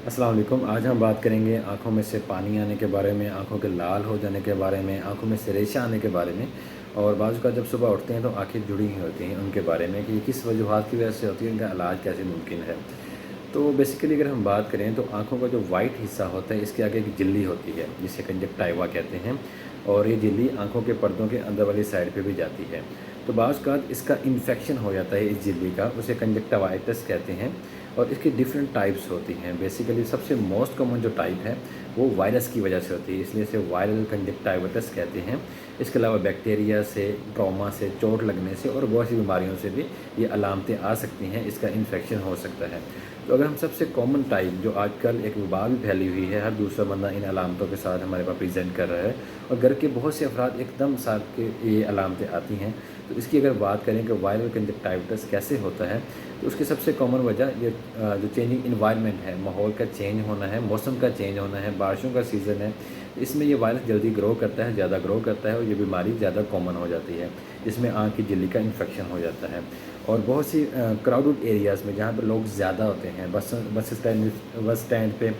अस्सलाम वालेकुम। आज हम बात करेंगे आँखों में से पानी आने के बारे में, आँखों के लाल हो जाने के बारे में, आँखों में से रेशा आने के बारे में और बाज़ का जब सुबह उठते हैं तो आँखें जुड़ी हुई होती हैं उनके बारे में कि ये किस वजूहात की वजह से होती है, इनका इलाज कैसे मुमकिन है। तो बेसिकली अगर हम बात करें तो आँखों का जो वाइट हिस्सा होता है इसके आगे एक झिल्ली होती है जिसे कंजक्टाइवा कहते हैं और ये झिल्ली आँखों के पर्दों के अंदर वाली साइड पे भी जाती है। तो बाज़ का इसका इन्फेक्शन हो जाता है इस झिल्ली का, उसे कंजक्टिवाइटिस कहते हैं और इसकी डिफरेंट टाइप्स होती हैं। बेसिकली सबसे मोस्ट कॉमन जो टाइप है वो वायरस की वजह से होती है, इसलिए इसे वायरल कंजक्टिवाइटिस कहते हैं। इसके अलावा बैक्टीरिया से, ट्रॉमा से, चोट लगने से और बहुत सी बीमारियों से भी ये अलामतें आ सकती हैं, इसका इन्फेक्शन हो सकता है। तो अगर हम सबसे कॉमन टाइप जो आजकल एक वबा भी फैली हुई है, हर दूसरा बंदा इन अलामतों के साथ हमारे पास प्रेजेंट कर रहा है और घर के बहुत से अफराद एकदम साथ के ये अलामतें आती हैं। तो इसकी अगर बात करें कि वायरल कंजक्टिवाइटिस कैसे होता है तो उसकी सबसे कॉमन वजह ये जो चेंजिंग इन्वायरमेंट है, माहौल का चेंज होना है, मौसम का चेंज होना है, बारिशों का सीज़न है, इसमें ये वायरस जल्दी ग्रो करता है, ज़्यादा ग्रो करता है और ये बीमारी ज़्यादा कॉमन हो जाती है। इसमें आँख की झिल्ली का इन्फेक्शन हो जाता है और बहुत सी क्राउडेड एरियाज़ में जहाँ पर लोग ज़्यादा होते हैं, बस स्टैंड पे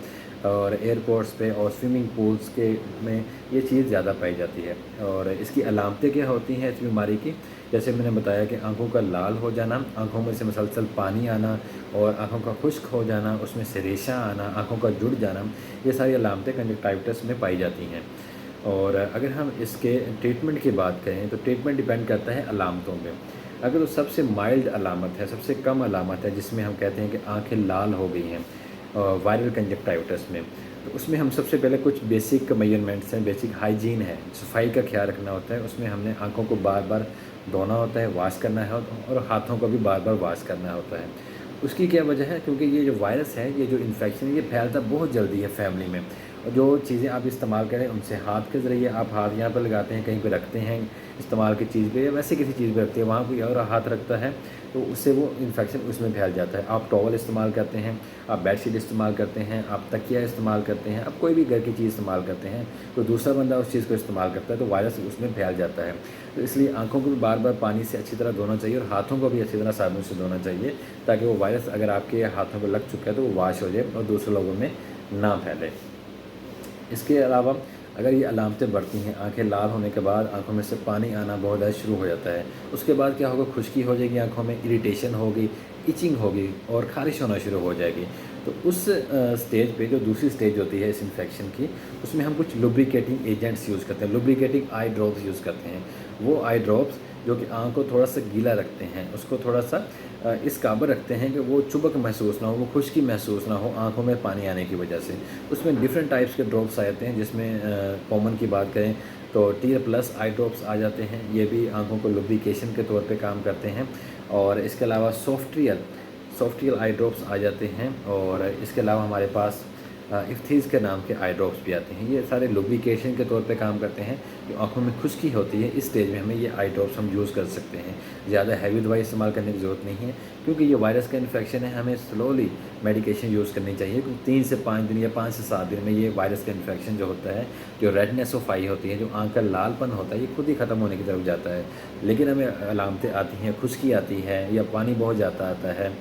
और एयरपोर्ट्स पे और स्विमिंग पूल्स के में ये चीज़ ज़्यादा पाई जाती है। और इसकी अलामतें क्या होती हैं इस बीमारी की, जैसे मैंने बताया कि आँखों का लाल हो जाना, आँखों में से मुसलसल पानी आना और आँखों का खुश्क हो जाना, उसमें से रेशा आना, आँखों का जुड़ जाना, ये सारी अलामतें कंजक्टिविटिस में पाई जाती हैं। और अगर हम इसके ट्रीटमेंट की बात करें तो ट्रीटमेंट डिपेंड करता है अलामतों पे। अगर तो सबसे माइल्ड अलामत है, सबसे कम अलामत है जिसमें हम कहते हैं कि आँखें लाल हो गई हैं वायरल कंजक्टिविटिस में, तो उसमें हम सबसे पहले कुछ बेसिक मेजरमेंट्स हैं, बेसिक हाइजीन है, सफाई का ख्याल रखना होता है। उसमें हमने आँखों को बार बार धोना होता है, वॉश करना है और हाथों को भी बार बार वॉश करना होता है। उसकी क्या वजह है, क्योंकि ये जो वायरस है, ये जो इन्फेक्शन है, ये फैलता बहुत जल्दी है फैमिली में। और जो चीज़ें आप इस्तेमाल करें उनसे हाथ के ज़रिए, आप हाथ यहाँ पर लगाते हैं, कहीं पे रखते हैं इस्तेमाल की चीज़ पे या वैसे किसी चीज़ पे रखते हैं, वहाँ कोई और हाथ रखता है तो उससे वो इन्फेक्शन उसमें फैल जाता है। आप टॉवल इस्तेमाल करते हैं, आप बेडशीट इस्तेमाल करते हैं, आप तकिया इस्तेमाल करते हैं, आप कोई भी घर की चीज़ इस्तेमाल करते हैं, तो दूसरा बंदा उस चीज़ को इस्तेमाल करता है तो वायरस उसमें फैल जाता है। तो इसलिए आँखों को भी बार बार पानी से अच्छी तरह धोना चाहिए और हाथों को भी अच्छी तरह साबुन से धोना चाहिए, ताकि वो वायरस अगर आपके हाथों पर लग चुका है तो वो वॉश हो जाए और दूसरे लोगों में ना फैले। इसके अलावा अगर ये अलामतें बढ़ती हैं, आँखें लाल होने के बाद आँखों में से पानी आना बहुत ज़्यादा शुरू हो जाता है, उसके बाद क्या होगा, खुश्की हो जाएगी आँखों में, इरिटेशन होगी, इचिंग होगी और ख़ारिश होना शुरू हो जाएगी। तो उस स्टेज पे जो दूसरी स्टेज होती है इस इन्फेक्शन की, उसमें हम कुछ लुब्रिकेटिंग एजेंट्स यूज़ करते हैं, लुब्रिकेटिंग आई ड्रॉप्स यूज़ करते हैं। वो आई ड्रॉप्स जो कि आँख को थोड़ा सा गीला रखते हैं, उसको थोड़ा सा इस काबिल रखते हैं कि वो चुभक महसूस ना हो, वो खुश्की महसूस ना हो आँखों में पानी आने की वजह से। उसमें डिफरेंट टाइप्स के ड्रॉप्स आ जाते हैं, जिसमें कॉमन की बात करें तो टीयर प्लस आई ड्रॉप्स आ जाते हैं, ये भी आँखों को लुब्रिकेशन के तौर पे काम करते हैं। और इसके अलावा सॉफ्टियल आई ड्रॉप्स आ जाते हैं और इसके अलावा हमारे पास इफ्थीज़ के नाम के आई ड्रॉप्स भी आते हैं। ये सारे लुब्रिकेशन के तौर पे काम करते हैं। जो आँखों में खुश्की होती है इस स्टेज में हमें ये आई ड्रॉप्स हम यूज़ कर सकते हैं। ज़्यादा हैवी दवाई इस्तेमाल करने की ज़रूरत नहीं है, क्योंकि ये वायरस का इन्फेक्शन है, हमें स्लोली मेडिकेशन यूज़ करनी चाहिए, क्योंकि 3 से 5 दिन या 5 से 7 दिन में ये वायरस का इन्फेक्शन जो होता है, जो रेडनेस ऑफ आई होती है, जो आँख का लालपन होता है, ये खुद ही ख़त्म होने की तरफ जाता है। लेकिन हमें अलामतें आती हैं, खुश्की आती है या पानी बहुत ज़्यादा आता है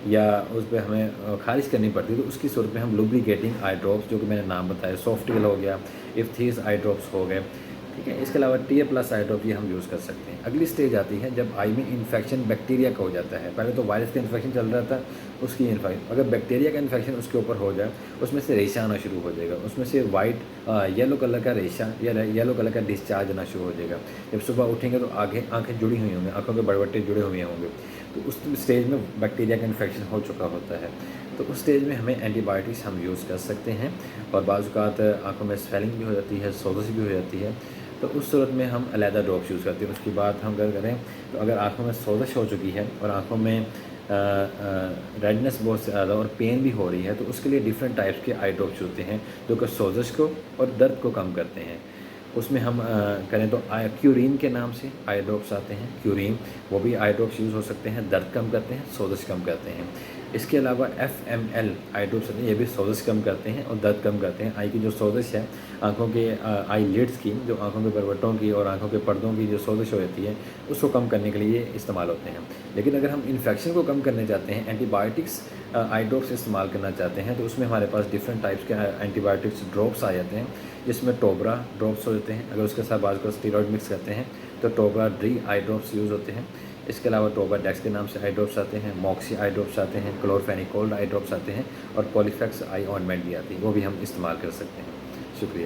या उस पे हमें ख़ारिश करनी पड़ती है, तो उसकी सूरत में हम लुब्रिकेटिंग आई ड्रॉप्स, जो कि मैंने नाम बताया, सॉफ्टियल हो गया, इफ्थीज़ आई ड्रॉप्स हो गए, ठीक है। इसके अलावा टीयर प्लस आई ड्रॉप ये हम यूज़ कर सकते हैं। अगली स्टेज आती है जब आई में इन्फेक्शन बैक्टीरिया का हो जाता है। पहले तो वायरस का इन्फेक्शन चल रहा था, उसकी इन्फेक्शन, अगर बैक्टीरिया का इन्फेक्शन उसके ऊपर हो जाए, उसमें से रेशा आना शुरू हो जाएगा, उसमें से वाइट येलो कलर का रेशा या येलो कलर का डिस्चार्ज आना शुरू हो जाएगा। जब सुबह उठेंगे तो आगे आँखें जुड़ी हुई होंगी, आँखों के बड़बट्टे जुड़े हुए होंगे, तो उस स्टेज में बैक्टीरिया का इन्फेक्शन हो चुका होता है। तो उस स्टेज में हमें एंटीबायोटिक्स हम यूज़ कर सकते हैं और बाज़ औक़ात आँखों में स्वेलिंग भी हो जाती है, सोज़श भी हो जाती है, तो उस सूरत में हम अलहदा ड्रॉप्स यूज़ करते हैं। उसकी बात हम अगर करें तो अगर आँखों में सोज़श हो चुकी है और आँखों में रेडनेस बहुत ज़्यादा और पेन भी हो रही है, तो उसके लिए डिफरेंट टाइप्स के आई ड्रॉप्स होते हैं जो कि सोज़श को और दर्द को कम करते हैं। उसमें हम करें तो क्यूरीन के नाम से आई ड्रॉप्स आते हैं, क्यूरीन, वो भी आई ड्रॉप्स यूज़ हो सकते हैं, दर्द कम करते हैं, सोज़श कम करते हैं। इसके अलावा FML आई ड्रॉप्स होते हैं, ये भी सोज़श कम करते हैं और दर्द कम करते हैं। आई की जो सोज़श है, आँखों के आई लिड्स की, जो आँखों के बरवटों की और आँखों के पर्दों की जो सोज़श हो जाती है, उसको कम करने के लिए इस्तेमाल होते हैं। लेकिन अगर हम इन्फेक्शन को कम करना चाहते हैं, एंटीबायोटिक्स आई ड्रॉप्स इस्तेमाल करना चाहते हैं, तो उसमें हमारे पास डिफरेंट टाइप्स के एंटीबायोटिक्स ड्रॉप्स आ जाते हैं, जिसमें टोब्रा ड्रॉप्स हो जाते हैं। अगर उसके साथ बाज़ स्टीरॉयड मिक्स करते हैं तो टोब्रा ड्री आई ड्रॉप्स यूज़ होते हैं। इसके अलावा टोबा डेक्स के नाम से आई ड्रॉप्स आते हैं, मॉक्सी आई ड्रॉप्स आते हैं, क्लोरफेनिकोल आई ड्रॉप्स आते हैं और पॉलीफेक्स आई ऑइंटमेंट भी आती है, वो भी हम इस्तेमाल कर सकते हैं। शुक्रिया।